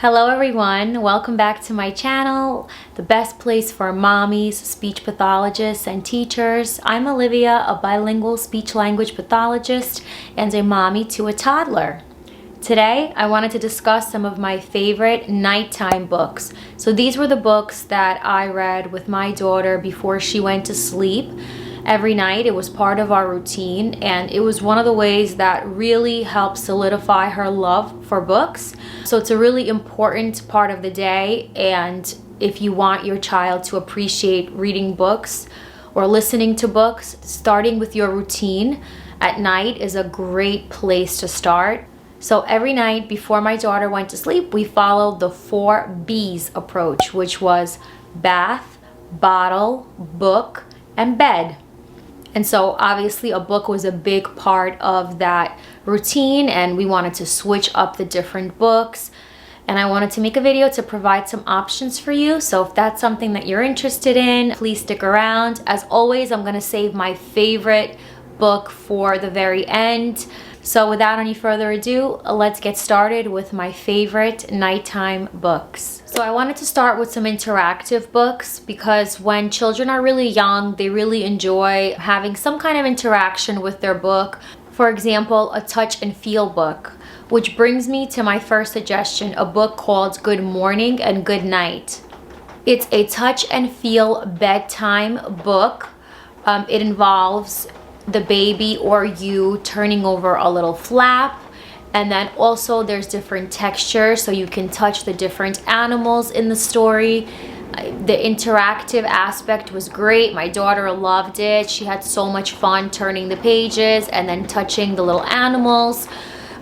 Hello everyone, welcome back to my channel, the best place for mommies, speech pathologists, and teachers. I'm Olivia, a bilingual speech language pathologist and a mommy to a toddler. Today, I wanted to discuss some of my favorite nighttime books. So these were the books that I read with my daughter before she went to sleep. Every night. It was part of our routine, and it was one of the ways that really helped solidify her love for books. So it's a really important part of the day, and if you want your child to appreciate reading books or listening to books, starting with your routine at night is a great place to start. So every night before my daughter went to sleep, we followed the 4 B's approach, which was bath, bottle, book, and bed. And so obviously a book was a big part of that routine, and we wanted to switch up the different books. And I wanted to make a video to provide some options for you. So if that's something that you're interested in, please stick around. As always, I'm gonna save my favorite book for the very end. So without any further ado, let's get started with my favorite nighttime books. So I wanted to start with some interactive books because when children are really young, they really enjoy having some kind of interaction with their book. For example, a touch and feel book, which brings me to my first suggestion, a book called Good Morning and Goodnight. It's a touch and feel bedtime book. It involves the baby or you turning over a little flap, and then also there's different textures so you can touch the different animals in the story. The interactive aspect was great. My daughter loved it. She had so much fun turning the pages and then touching the little animals.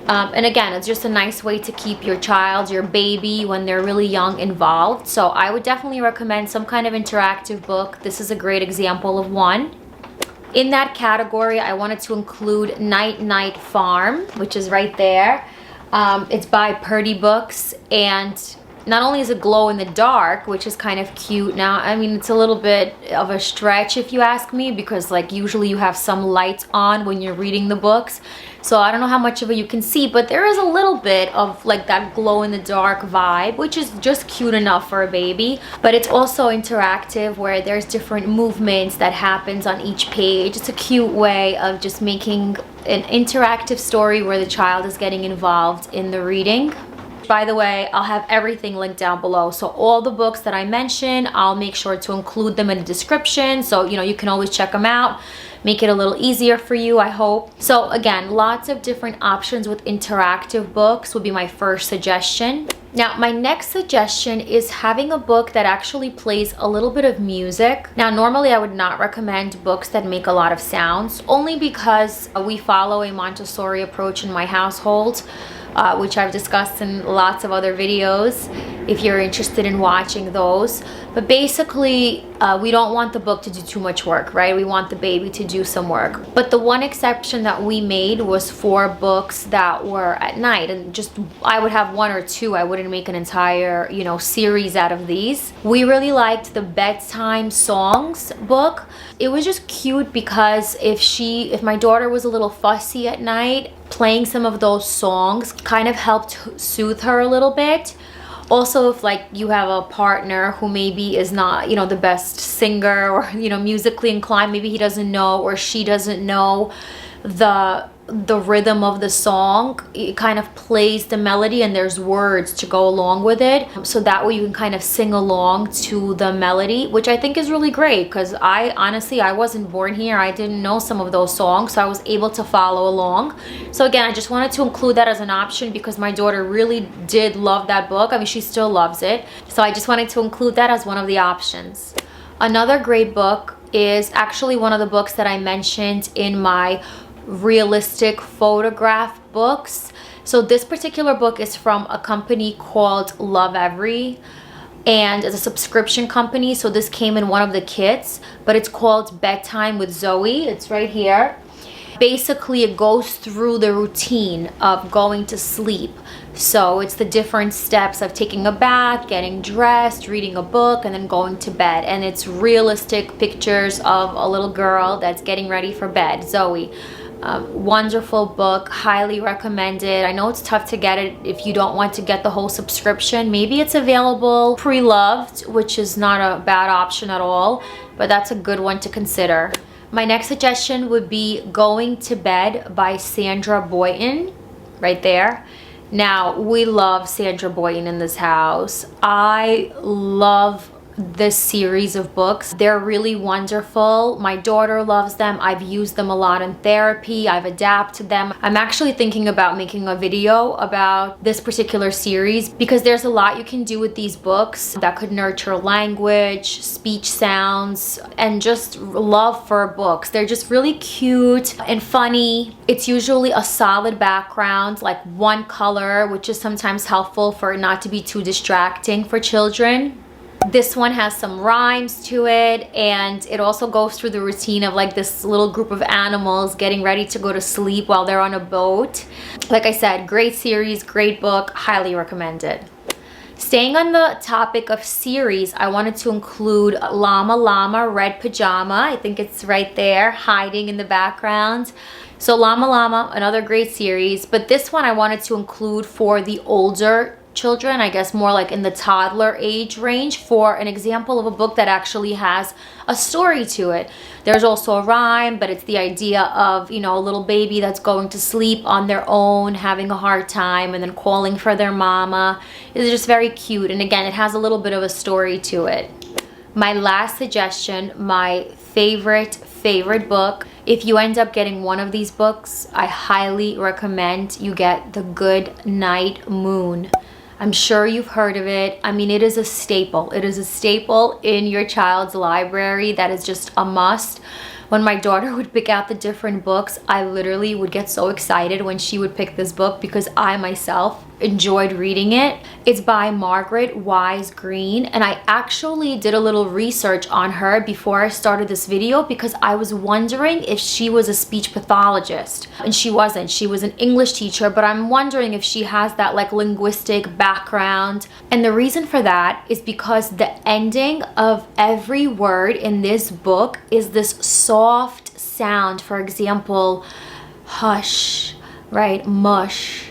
And again, it's just a nice way to keep your child, your baby, when they're really young, involved. So I would definitely recommend some kind of interactive book. This is a great example of one. In that category, I wanted to include Night Night Farm, which is right there. It's by Purdy Books, and not only is it glow in the dark, which is kind of cute. Now, I mean, it's a little bit of a stretch if you ask me, because like usually you have some lights on when you're reading the books. So I don't know how much of it you can see, but there is a little bit of like that glow in the dark vibe, which is just cute enough for a baby. But it's also interactive where there's different movements that happens on each page. It's a cute way of just making an interactive story where the child is getting involved in the reading. By the way, I'll have everything linked down below. So all the books that I mentioned, I'll make sure to include them in the description. So, you know, you can always check them out. Make it a little easier for you, I hope. So again, lots of different options with interactive books would be my first suggestion. Now, my next suggestion is having a book that actually plays a little bit of music. Now, normally I would not recommend books that make a lot of sounds, only because we follow a Montessori approach in my household, which I've discussed in lots of other videos if you're interested in watching those. But basically, we don't want the book to do too much work, right? We want the baby to do some work. But the one exception that we made was for books that were at night, and just I would have 1 or 2. I wouldn't make an entire, you know, series out of these. We really liked the Bedtime Songs book. It was just cute because if my daughter was a little fussy at night, playing some of those songs kind of helped soothe her a little bit. Also, if like you have a partner who maybe is not, you know, the best singer or, you know, musically inclined, maybe he doesn't know or she doesn't know the rhythm of the song, it kind of plays the melody and there's words to go along with it. So that way you can kind of sing along to the melody, which I think is really great because I wasn't born here. I didn't know some of those songs, so I was able to follow along. So again, I just wanted to include that as an option because my daughter really did love that book. I mean, she still loves it. So I just wanted to include that as one of the options. Another great book is actually one of the books that I mentioned in my realistic photograph books. So this particular book is from a company called Lovevery, and it's a subscription company. So this came in one of the kits, but it's called Bedtime with Zoe. It's right here. Basically, it goes through the routine of going to sleep. So it's the different steps of taking a bath, getting dressed, reading a book, and then going to bed. And it's realistic pictures of a little girl that's getting ready for bed, Zoe. Wonderful book, highly recommended. I know it's tough to get it if you don't want to get the whole subscription. Maybe it's available pre-loved, which is not a bad option at all, but that's a good one to consider. My next suggestion would be Going to Bed by Sandra Boynton, right there. Now, we love Sandra Boynton in this house. I love this series of books. They're really wonderful. My daughter loves them. I've used them a lot in therapy. I've adapted them. I'm actually thinking about making a video about this particular series because there's a lot you can do with these books that could nurture language, speech sounds, and just love for books. They're just really cute and funny. It's usually a solid background, like one color, which is sometimes helpful for it not to be too distracting for children. This one has some rhymes to it, and it also goes through the routine of like this little group of animals getting ready to go to sleep while they're on a boat. Like I said, great series, great book, highly recommend it. Staying on the topic of series, I wanted to include Lama Red Pajama. I think it's right there, hiding in the background. So Lama, another great series, but this one I wanted to include for the older children, I guess more like in the toddler age range, for an example of a book that actually has a story to it. There's also a rhyme, but it's the idea of, you know, a little baby that's going to sleep on their own, having a hard time, and then calling for their mama. It's just very cute, and again, it has a little bit of a story to it. My last suggestion, my favorite book. If you end up getting one of these books, I highly recommend you get The Goodnight Moon. I'm sure you've heard of it. I mean, it is a staple. It is a staple in your child's library that is just a must. When my daughter would pick out the different books, I literally would get so excited when she would pick this book because I myself enjoyed reading it. It's by Margaret Wise Green, and I actually did a little research on her before I started this video because I was wondering if she was a speech pathologist, and she wasn't. She was an English teacher, but I'm wondering if she has that like linguistic background. And the reason for that is because the ending of every word in this book is this soft sound. For example, hush, right? Mush.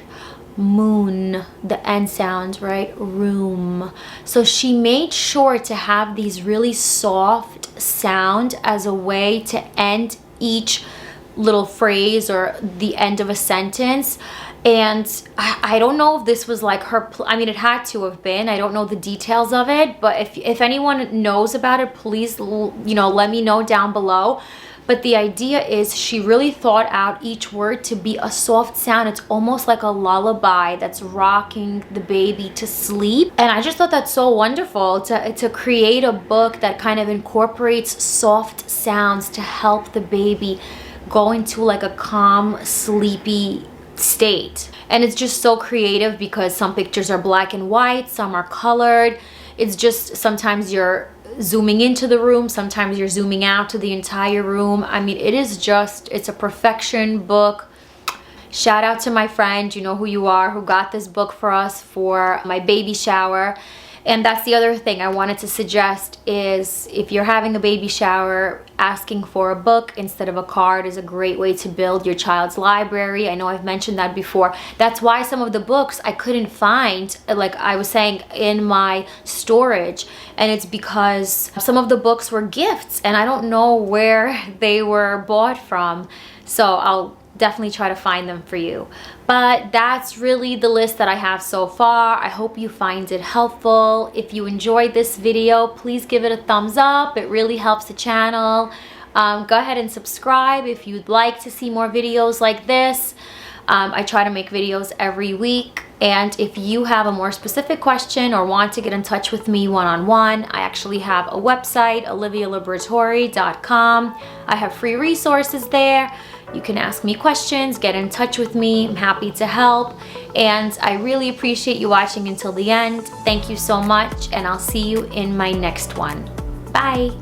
Moon, the end sound, right? Room. So she made sure to have these really soft sound as a way to end each little phrase or the end of a sentence. And I don't know if this was like her, I mean, it had to have been. I don't know the details of it, but if anyone knows about it, please, you know, let me know down below. But the idea is she really thought out each word to be a soft sound. It's almost like a lullaby that's rocking the baby to sleep. And I just thought that's so wonderful to create a book that kind of incorporates soft sounds to help the baby go into like a calm, sleepy state. And it's just so creative because some pictures are black and white, some are colored. It's just sometimes you're zooming into the room, sometimes you're zooming out to the entire room. I mean, it's a perfection book. Shout out to my friend, you know who you are, who got this book for us for my baby shower. And that's the other thing I wanted to suggest is if you're having a baby shower, asking for a book instead of a card is a great way to build your child's library. I know I've mentioned that before. That's why some of the books I couldn't find, like I was saying, in my storage. And it's because some of the books were gifts and I don't know where they were bought from. So I'll definitely try to find them for you. But that's really the list that I have so far. I hope you find it helpful. If you enjoyed this video, please give it a thumbs up. It really helps the channel. Go ahead and subscribe if you'd like to see more videos like this. I try to make videos every week. And if you have a more specific question or want to get in touch with me one-on-one, I actually have a website, olivialaboratory.com. I have free resources there. You can ask me questions, get in touch with me. I'm happy to help. And I really appreciate you watching until the end. Thank you so much, and I'll see you in my next one. Bye.